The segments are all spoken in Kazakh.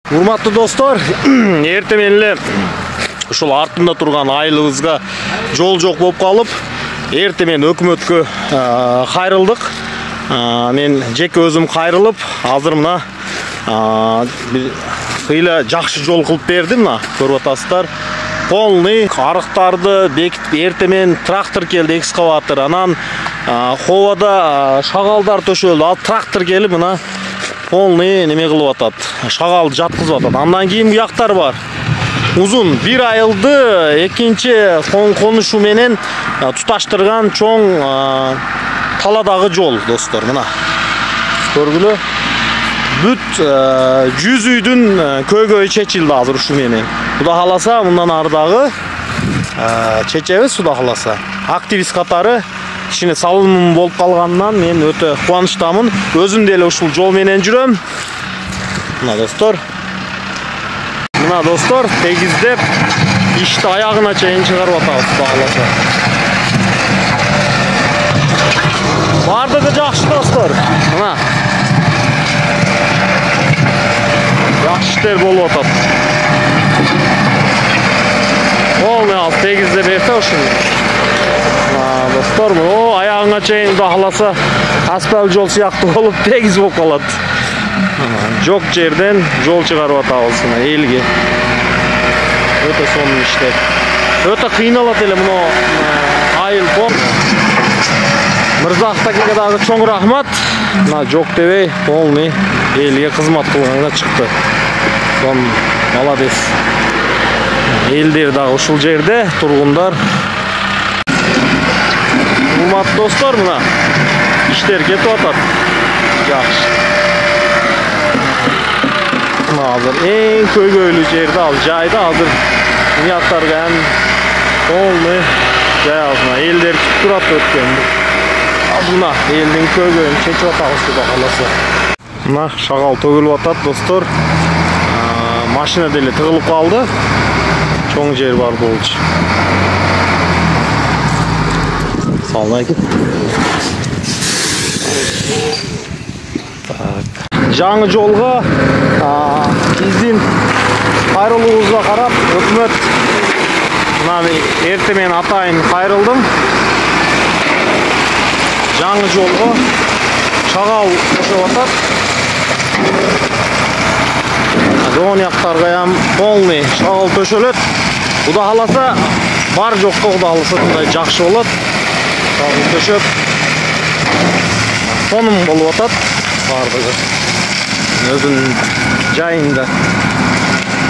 Урматтуу достор, эртең ушул артында турган айылыбызга жол жок болуп калып, эртең өкмөткө кайрылдык. Мен жеке өзүм кайрылып, азыр мына кыйла жакшы жол кылып бердим, мына көрүп атасыздар. Полный арыктарды бекитип, эртең трактор келди, экскаватор, анан ховада шагалдар төшөлдү. Ал трактор келип мына полный неме кылып атат, шагалды жаткызып атат. Андан кийин буяктар бар. Uzun bir ayıldı, ikinci konuşu menen tutaştırgan çoğun taladagı yol dostlar. Mına görgülü büt 100 üydün köy çeçildi hazır şu menen. Bu da halasa bundan ardagı çeçebiz, su da halasa. Aktivist katarı işine salınım bolup kalgandan men öte kuvançtamın. Özüm de ele uşul yol menen жүрөm. Mına dostlar. Mına dostlar, tegizdep işte ayağına çayın çıkarıp atağız bağlasa. Bardığı жақшы dostlar. Mına. Жақшы işler bolup atat. Olmuyor al, tegizde berse o şimdi. Dostlar, o ayağına çayın bağlasa asfalt yol siyaktı olup tegiz bolup kalat. Жок жерден жол чыгарып атабыз элге. Өтө сонун иштер. Өтө кыйналат эле мына айыл бор. Мырзактакыга дагы чоң рахмат. Мына жок дебей полный элге кызмат кылганга чыкты. Сон молодец. Элдер дагы ушул жерде тургундар. Урматтуу достор, мына иштер кетип атат. Жакшы. Hazır en köylü yerde al jayda hazır niyatlarga hem oldu jay alsına elder tuturat ötken buna eldin köylüyün çeçip atağısı da kalası buna şagal tөгülüp atat dostlar maşina deli tığılıp kaldı çoğun yer var bolчу sallayın жаңы жолға биздин кайрылуубузга карап өкмөт мына эртең атайын кайрылдым жаңы жолго шагал кошуп атат оң жактарга ham полный шагал төшөлөт куда кааласа бар жокко куда кааласа мындай жакшы болот шагал төшөп сонун болуп атат бардыгы özün jayında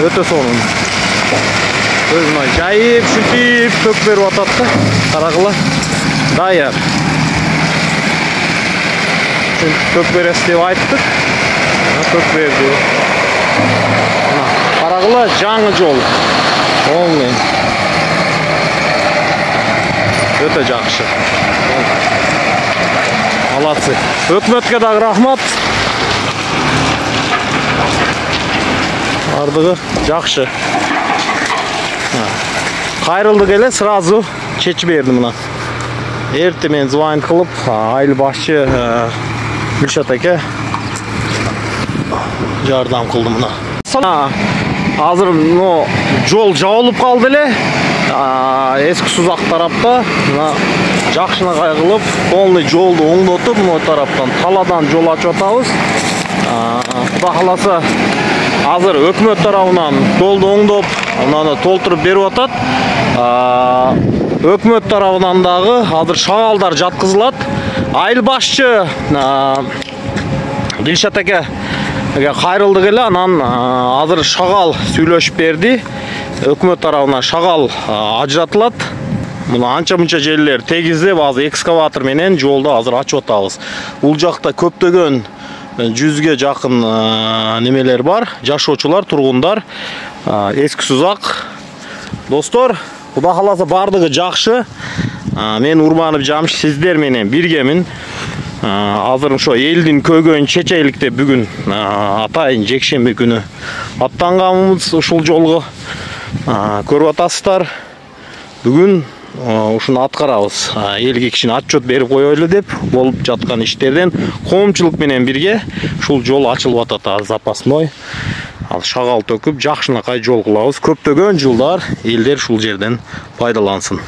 öte sonun özüne jayıp şütüp tök berip atatты карагыла даяр tök бересиz деп айттык tök берди карагыла жаңы жол оңой öte жакшы молодцы өкмөткө дагы рахмат Ардығы жақшы. Кайрылдык эле сразу чечип бердим мына. Эртең звонок кылып, айыл башчы Гүлшат аке жардам кылды мына. Азыр жол жабылып калды эле. Эски Сузак тарапта мына жакшына кайгылып, полный жолду оңдотуп, мына тараптан таладан жол ачып атабыз. Куда кааласа Азыр өкмөт тарабынан жолду оңдоп, ананы толтуруп берип атат. Өкмөт тарабынан дагы азыр шагалдар жаткызылат. Айыл башчы Дилшат аке кайрылдык эле, анан азыр шагал сүйлөшүп берди. Өкмөт тарабынан шагал ажыратылат. Мына анча-мынча жерлер тегиздеп, азыр экскаватор менен жолду азыр ачып атабыз. Бул жакта көптөгөн 100ге жақын немелер бар, жашоочулар, тургундар, эски Сузак. Достор, куда кааласа бардыгы жакшы. Мен Урманов Жамшит сиздер менен биргемин. Азыр ошо элдин көйгөйүн чечейлик деп бүгүн атайын жекшемби күнү аттанганбыз ушул жолго. Көрүп атасыздар. Бүгүн ушуну аткарабыз. Элге кичине отчет берип коелу деп болуп жаткан иштерден коомчулук менен бирге ушул жол ачылып атат запасной. Ал шагал төкүп жакшынакай жол кылабыз. Көптөгөн жылдар элдер ушул жерден пайдалансын.